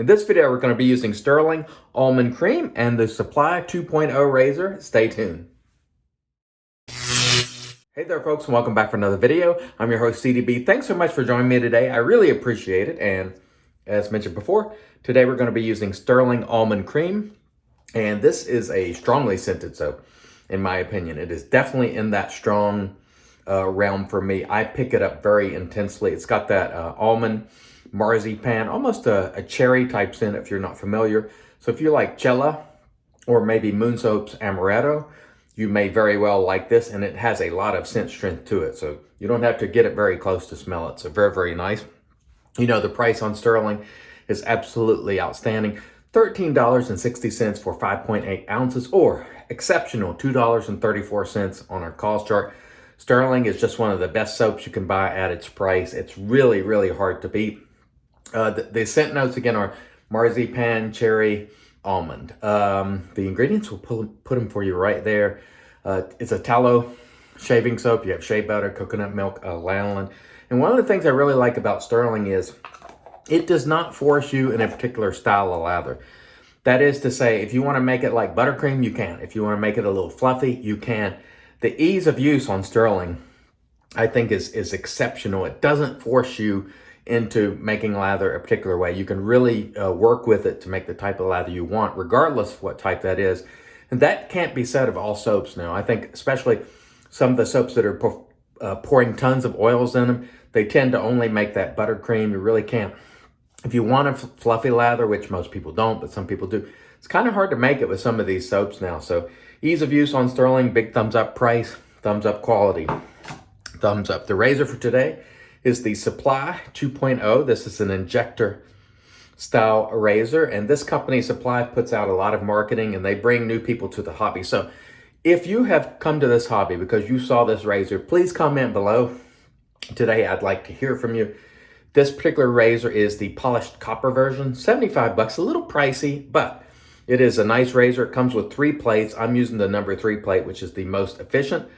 In this video, we're going to be using Stirling Almond Creme and the Supply 2.0 razor. Stay tuned. Hey there folks, and welcome back for another video. I'm your host CDB. Thanks so much for joining me today. I really appreciate it. And as mentioned before, today we're going to be using Stirling Almond Creme. And this is a strongly scented soap, in my opinion. It is definitely in that strong realm for me. I pick it up very intensely. It's got that almond marzipan, almost a cherry type scent if you're not familiar. So if you like Cella or maybe Moon Soap's Amaretto, you may very well like this, and it has a lot of scent strength to it. So you don't have to get it very close to smell it. So very, very nice. You know, the price on Stirling is absolutely outstanding. $13.60 for 5.8 ounces, or exceptional $2.34 on our cost chart. Stirling is just one of the best soaps you can buy at its price. It's really, really hard to beat. The scent notes again are marzipan, cherry, almond. The ingredients, we'll put them for you right there. It's a tallow shaving soap. You have shea butter, coconut milk, lanolin. And one of the things I really like about Stirling is it does not force you in a particular style of lather. That is to say, if you want to make it like buttercream, you can. If you want to make it a little fluffy, you can. The ease of use on Stirling, I think, is exceptional. It doesn't force you into making lather a particular way. You can really work with it to make the type of lather you want, regardless of what type that is. And that can't be said of all soaps now. I think especially some of the soaps that are pouring tons of oils in them, they tend to only make that buttercream. You really can't. If you want a fluffy lather, which most people don't, but some people do, it's kind of hard to make it with some of these soaps now. So ease of use on Stirling, big thumbs up. Price, thumbs up. Quality, thumbs up. The razor for today is the Supply 2.0. This is an injector style razor, and this company Supply puts out a lot of marketing, and they bring new people to the hobby. So if you have come to this hobby because you saw this razor, please comment below. Today I'd like to hear from you. This particular razor is the polished copper version, 75 bucks, a little pricey, but it is a nice razor. It comes with 3 plates. I'm using the number 3 plate, which is the most efficient,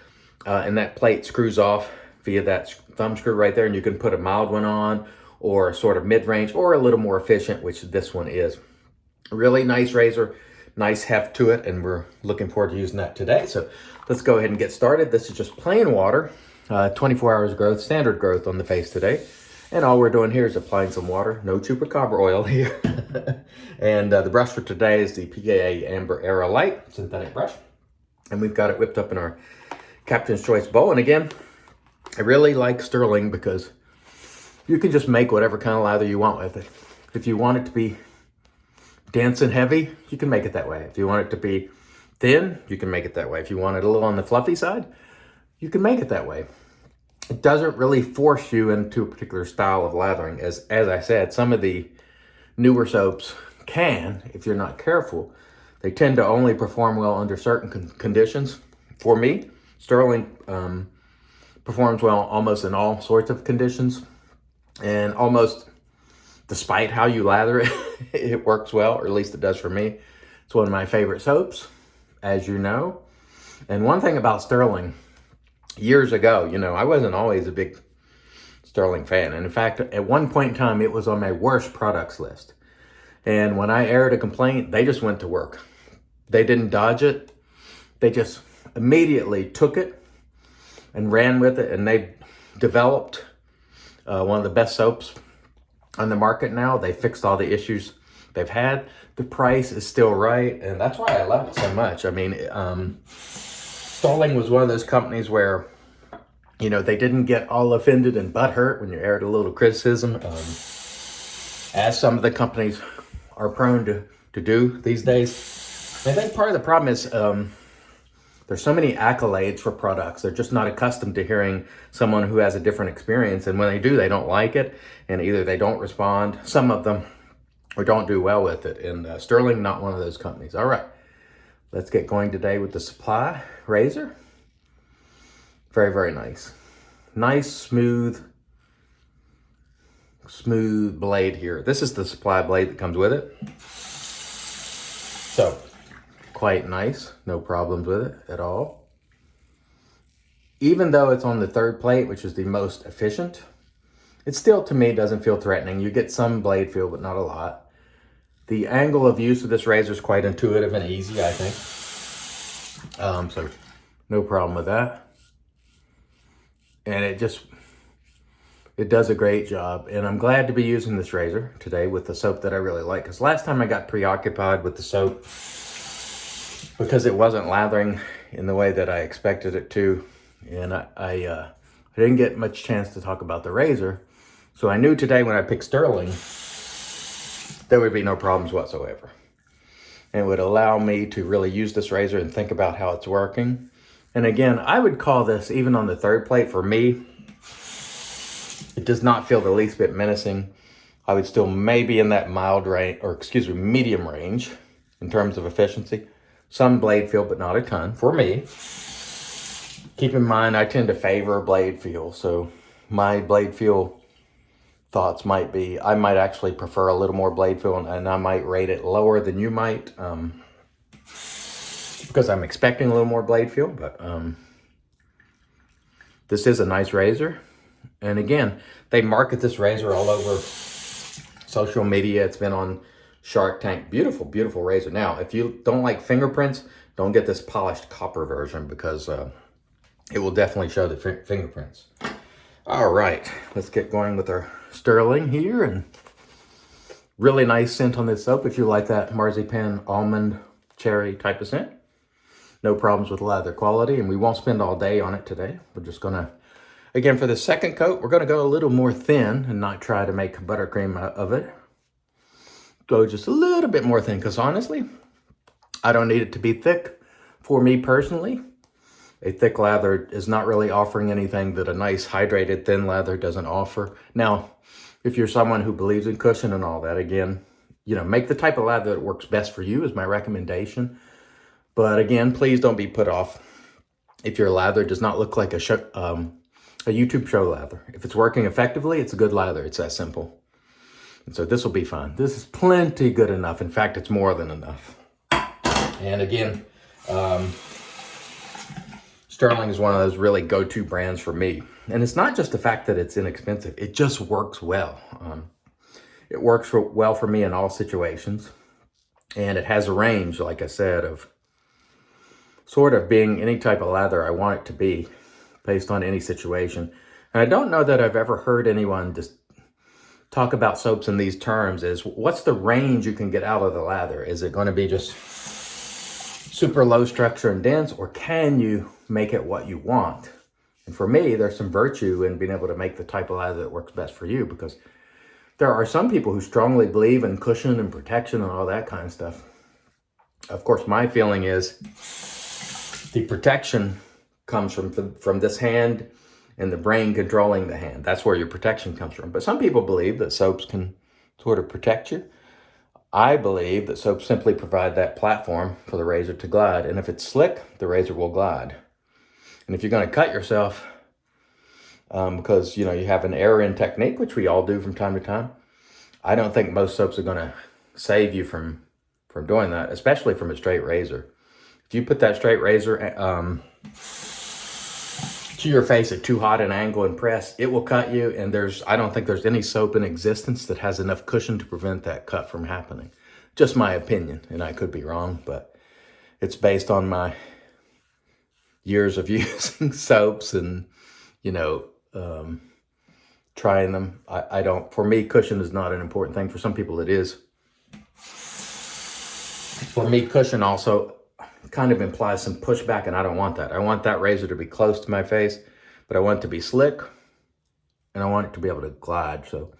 and that plate screws off via that thumb screw right there, and you can put a mild one on, or sort of mid-range, or a little more efficient, which this one is. Really nice razor, nice heft to it, and we're looking forward to using that today. So let's go ahead and get started. This is just plain water, 24 hours growth, standard growth on the face today. And all we're doing here is applying some water, no chupacabra oil here. And the brush for today is the PAA Amber Aerolite synthetic brush. And we've got it whipped up in our Captain's Choice bowl. And again, I really like Stirling because you can just make whatever kind of lather you want with it. If you want it to be dense and heavy, you can make it that way. If you want it to be thin, you can make it that way. If you want it a little on the fluffy side, you can make it that way. It doesn't really force you into a particular style of lathering. As I said, some of the newer soaps can, if you're not careful. They tend to only perform well under certain conditions. For me, Stirling performs well almost in all sorts of conditions, and almost despite how you lather it, it works well, or at least it does for me. It's one of my favorite soaps, as you know. And one thing about Stirling, years ago, you know, I wasn't always a big Stirling fan. And in fact, at one point in time, it was on my worst products list. And when I aired a complaint, they just went to work. They didn't dodge it. They just immediately took it and ran with it, and they developed one of the best soaps on the market now. They fixed all the issues they've had. The price is still right, and that's why I love it so much. I mean, Stirling was one of those companies where, you know, they didn't get all offended and butthurt when you aired a little criticism, as some of the companies are prone to do these days. I think part of the problem is there's so many accolades for products. They're just not accustomed to hearing someone who has a different experience. And when they do, they don't like it. And either they don't respond, some of them, or don't do well with it. And Stirling, not one of those companies. All right, let's get going today with the Supply razor. Very, very nice. Nice, smooth blade here. This is the Supply blade that comes with it. So, quite nice, no problems with it at all. Even though it's on the 3rd plate, which is the most efficient, it still, to me, doesn't feel threatening. You get some blade feel, but not a lot. The angle of use of this razor is quite intuitive and easy, I think. So no problem with that. And it does a great job. And I'm glad to be using this razor today with the soap that I really like. Because last time I got preoccupied with the soap because it wasn't lathering in the way that I expected it to. And I didn't get much chance to talk about the razor. So I knew today when I picked Stirling, there would be no problems whatsoever. And it would allow me to really use this razor and think about how it's working. And again, I would call this, even on the third plate, for me, it does not feel the least bit menacing. I would still maybe in that mild range, or excuse me, medium range in terms of efficiency. Some blade feel, but not a ton for me. Keep in mind, I tend to favor blade feel. So my blade feel thoughts might be, I might actually prefer a little more blade feel, and I might rate it lower than you might, because I'm expecting a little more blade feel. But this is a nice razor. And again, they market this razor all over social media. It's been on Shark Tank. Beautiful, beautiful razor. Now, if you don't like fingerprints, don't get this polished copper version, because it will definitely show the fingerprints. All right, let's get going with our Stirling here. And really nice scent on this soap if you like that marzipan, almond, cherry type of scent. No problems with leather quality, and we won't spend all day on it today. We're just gonna, again, for the second coat, we're gonna go a little more thin and not try to make buttercream of it. Go just a little bit more thin, because honestly, I don't need it to be thick. For me personally, a thick lather is not really offering anything that a nice hydrated thin lather doesn't offer. Now, if you're someone who believes in cushion and all that, again, you know, make the type of lather that works best for you is my recommendation. But again, please don't be put off if your lather does not look like a YouTube show lather. If it's working effectively, it's a good lather. It's that simple. And so this will be fine. This is plenty good enough. In fact, it's more than enough. And again, Stirling is one of those really go-to brands for me. And it's not just the fact that it's inexpensive. It just works well. It works well for me in all situations. And it has a range, like I said, of sort of being any type of lather I want it to be based on any situation. And I don't know that I've ever heard anyone just talk about soaps in these terms. Is what's the range you can get out of the lather? Is it going to be just super low structure and dense, or can you make it what you want? And for me, there's some virtue in being able to make the type of lather that works best for you, because there are some people who strongly believe in cushion and protection and all that kind of stuff. Of course, my feeling is the protection comes from this hand and the brain controlling the hand. That's where your protection comes from. But some people believe that soaps can sort of protect you. I believe that soaps simply provide that platform for the razor to glide. And if it's slick, the razor will glide. And if you're going to cut yourself because you have an error in technique, which we all do from time to time, I don't think most soaps are going to save you from doing that, especially from a straight razor. If you put that straight razor to your face at too hot an angle and press, it will cut you. And I don't think there's any soap in existence that has enough cushion to prevent that cut from happening. Just my opinion, and I could be wrong, but it's based on my years of using soaps and, trying them. For me, cushion is not an important thing. For some people it is. For me, cushion also kind of implies some pushback, and I don't want that. I want that razor to be close to my face, but I want it to be slick, and I want it to be able to glide. So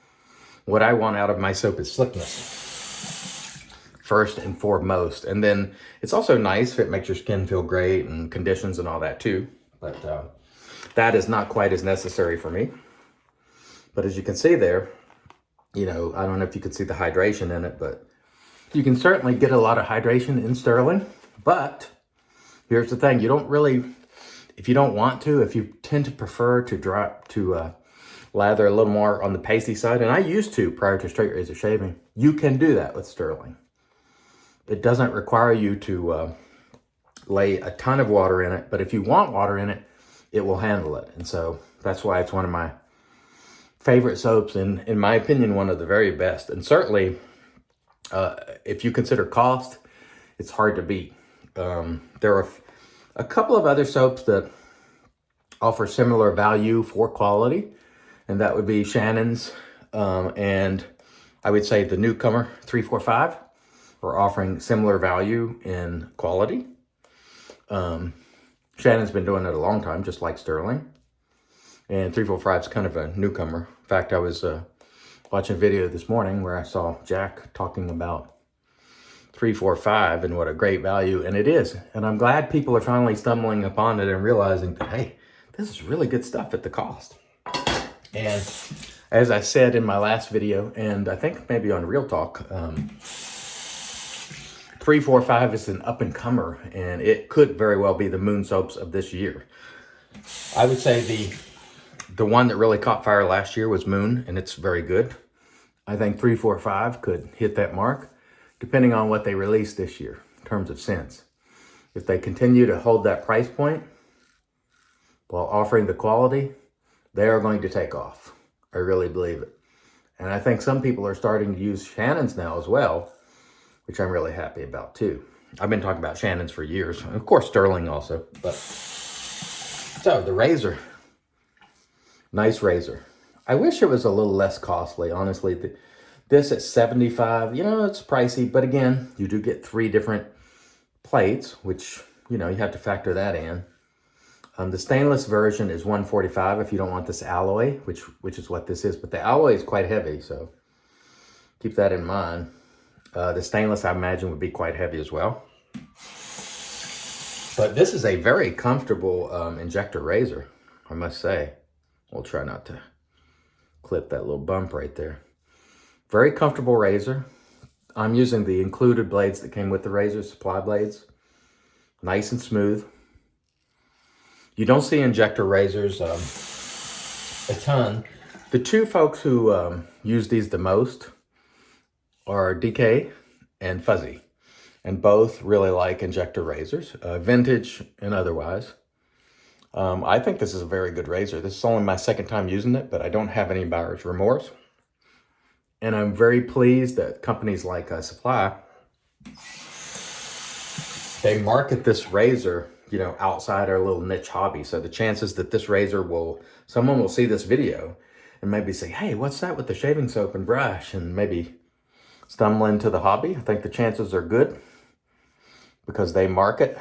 what I want out of my soap is slickness, first and foremost. And then it's also nice if it makes your skin feel great and conditions and all that too. But that is not quite as necessary for me. But as you can see there, I don't know if you can see the hydration in it, but you can certainly get a lot of hydration in Stirling. But here's the thing, if you don't want to, if you tend to prefer to lather a little more on the pasty side, and I used to prior to straight razor shaving, you can do that with Stirling. It doesn't require you to lay a ton of water in it, but if you want water in it, it will handle it. And so that's why it's one of my favorite soaps, and in my opinion, one of the very best. And certainly If you consider cost, it's hard to beat. There are a couple of other soaps that offer similar value for quality, and that would be Shannon's, and I would say the newcomer 345 are offering similar value in quality. Shannon's been doing it a long time, just like Stirling, and 345 is kind of a newcomer. In fact, I was watching a video this morning where I saw Jack talking about 345 and what a great value, and it is. And I'm glad people are finally stumbling upon it and realizing that, hey, this is really good stuff at the cost. And as I said in my last video, and I think maybe on Real Talk, 345 is an up-and-comer, and it could very well be the moon soaps of this year. I would say the one that really caught fire last year was Moon, and it's very good. I think 345 could hit that mark, depending on what they release this year in terms of scents. If they continue to hold that price point while offering the quality, they are going to take off. I really believe it. And I think some people are starting to use Shannon's now as well, which I'm really happy about too. I've been talking about Shannon's for years. And of course, Stirling also. But so the razor, nice razor. I wish it was a little less costly, honestly. This at $75, it's pricey, but again, you do get 3 different plates, which, you have to factor that in. The stainless version is $145 if you don't want this alloy, which is what this is, but the alloy is quite heavy, so keep that in mind. The stainless, I imagine, would be quite heavy as well. But this is a very comfortable injector razor, I must say. We'll try not to clip that little bump right there. Very comfortable razor. I'm using the included blades that came with the razor, supply blades. Nice and smooth. You don't see injector razors a ton. The 2 folks who use these the most are DK and Fuzzy, and both really like injector razors, vintage and otherwise. I think this is a very good razor. This is only my 2nd time using it, but I don't have any buyer's remorse. And I'm very pleased that companies like Supply, they market this razor, outside our little niche hobby. So the chances that this razor someone will see this video and maybe say, hey, what's that with the shaving soap and brush? And maybe stumble into the hobby. I think the chances are good because they market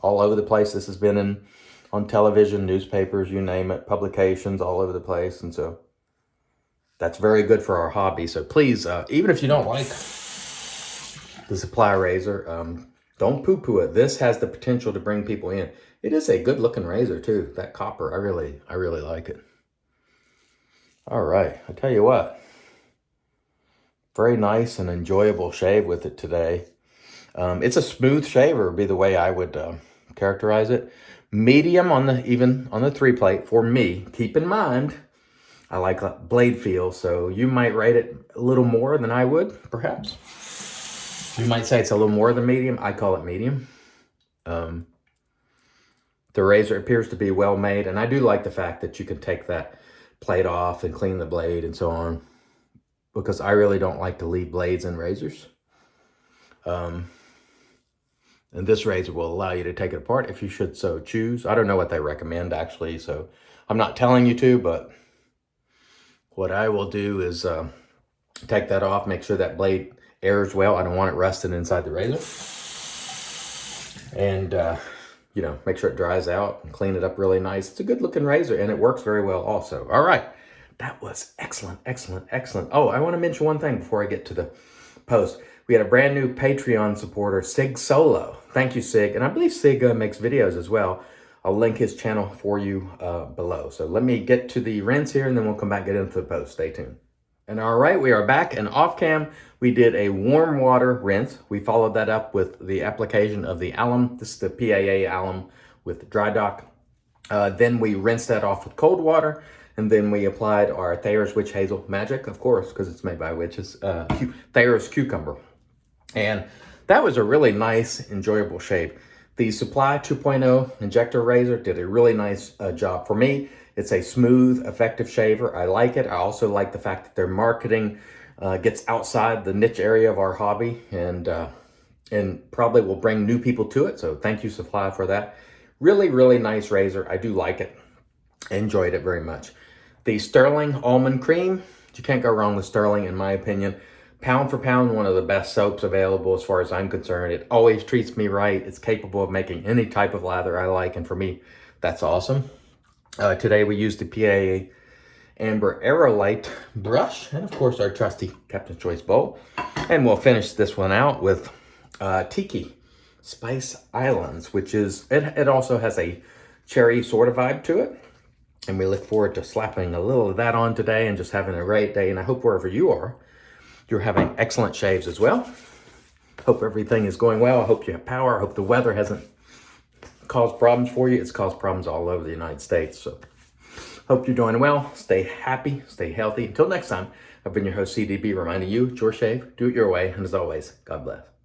all over the place. This has been on television, newspapers, you name it, publications all over the place. And so that's very good for our hobby. So please, even if you don't like the Supply razor, don't poo-poo it. This has the potential to bring people in. It is a good looking razor too. That copper, I really like it. All right, I tell you what, very nice and enjoyable shave with it today. It's a smooth shaver, would be the way I would characterize it. Medium on the 3-plate for me. Keep in mind, I like blade feel, so you might rate it a little more than I would, perhaps. You might say it's a little more than medium. I call it medium. The razor appears to be well made, and I do like the fact that you can take that plate off and clean the blade and so on, because I really don't like to leave blades in razors. And this razor will allow you to take it apart if you should so choose. I don't know what they recommend, actually, so I'm not telling you to, but what I will do is take that off, make sure that blade airs well. I don't want it rusting inside the razor. And, make sure it dries out and clean it up really nice. It's a good looking razor, and it works very well also. All right. That was excellent, excellent, excellent. Oh, I want to mention one thing before I get to the post. We had a brand new Patreon supporter, Sig Solo. Thank you, Sig. And I believe Sig makes videos as well. I'll link his channel for you below. So let me get to the rinse here, and then we'll come back and get into the post. Stay tuned. And all right, we are back, and off cam, we did a warm water rinse. We followed that up with the application of the alum. This is the PAA alum with Dry Dock. Then we rinsed that off with cold water, and then we applied our Thayer's Witch Hazel Magic, of course, because it's made by witches, Thayer's Cucumber. And that was a really nice, enjoyable shave. The Supply 2.0 injector razor did a really nice job. For me, it's a smooth, effective shaver. I like it. I also like the fact that they're marketing gets outside the niche area of our hobby and probably will bring new people to it. So thank you, Supply, for that. Really, really nice razor. I do like it. Enjoyed it very much. The Stirling Almond Creme. You can't go wrong with Stirling, in my opinion. Pound for pound, one of the best soaps available as far as I'm concerned. It always treats me right. It's capable of making any type of lather I like, and for me, that's awesome. Today we used the PAA Amber Aerolite brush, and of course our trusty Captain's Choice bowl. And we'll finish this one out with Tiki Spice Islands, which is, it also has a cherry sort of vibe to it. And we look forward to slapping a little of that on today and just having a great day. And I hope wherever you are, you're having excellent shaves as well. Hope everything is going well. I hope you have power. I hope the weather hasn't caused problems for you. It's caused problems all over the United States. So hope you're doing well. Stay happy, stay healthy. Until next time, I've been your host, CDB, reminding you, it's your shave, do it your way. And as always, God bless.